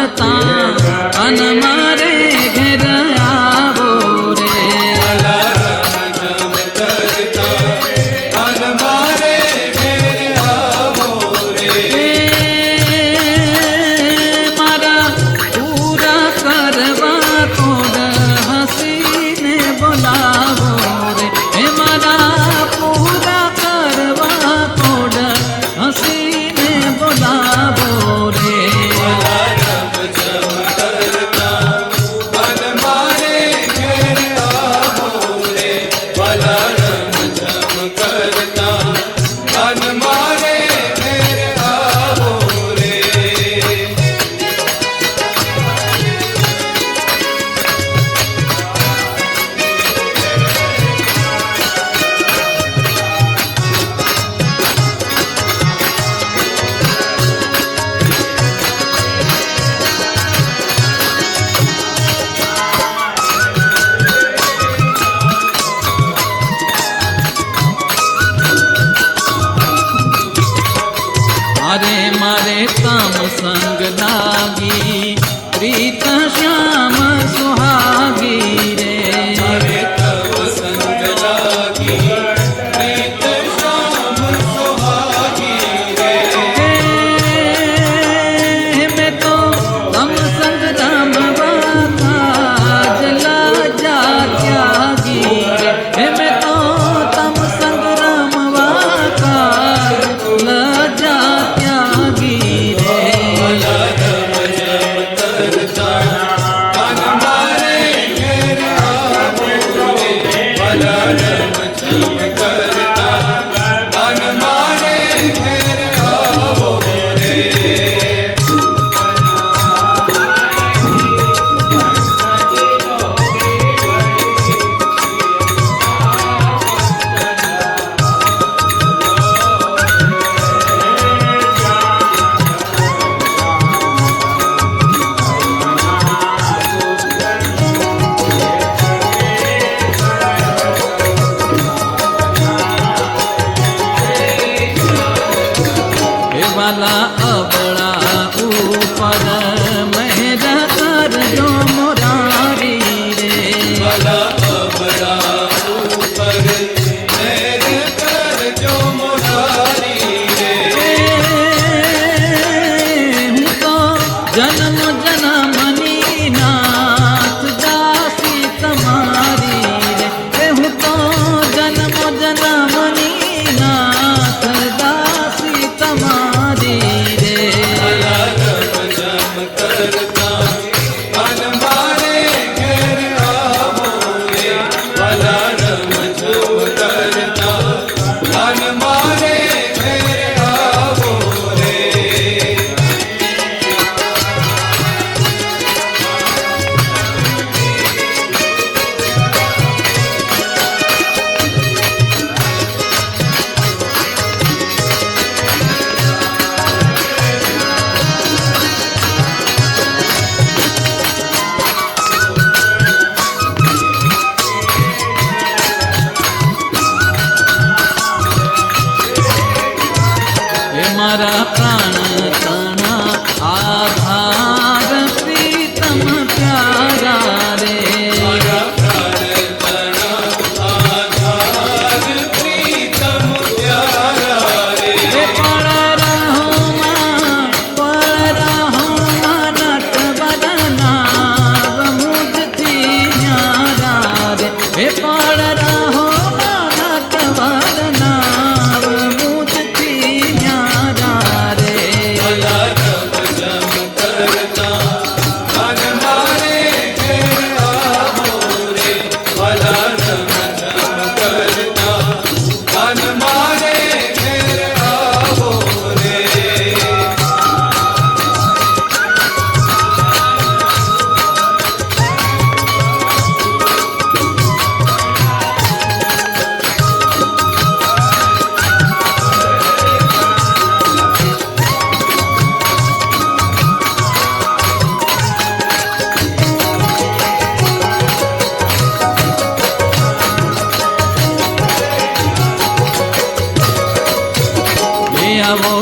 अन मारे घर आवो रे अन मारे घर आवो रे मारा पूरा करवा तोड़ हसीने बोलावो रे मारा पूरा करवा तोड़ हसीने बोलावो रे अरे मारे काम संग लागी प्रीत श्याम सुहागी रे मारे तब संग लागी प्रीत श्याम सुहागी रे मैं तो तम संग राम जला जा त्यागी रे मैं तो तम संग राम जा त्यागी रे अन मारे घर आवो रे बलरम जम करता अन मारे घर आवो रे वाला अबड़ा ऊपर मेहर कर जो मोरारी रे वाला अबड़ा ऊपर मेरे कर जो मुरारी रे हूँ तो जन्म जन्मनी नाथ दासी तुम्हारी रे हूँ तो जन्म जन्मनी नाथ दासी तुम्हारी रे बलरम जम करता अन मारे घर आवो रे बलरम जम करता अन मारे घर आवो रे हे मारा प्राण तना आधार प्रीतम प्यारा रे मारा प्राण तना आधार प्रीतम प्यारा रे हे पड़ रहो नट बदना मुझ थी न्यारा रे हे पड़ रहो नट बदना मुझ थी न्यारा रे बलरम जम करता अन मारे घर आवो रे बलरम जम करता अन मारे घर आवो रे आवो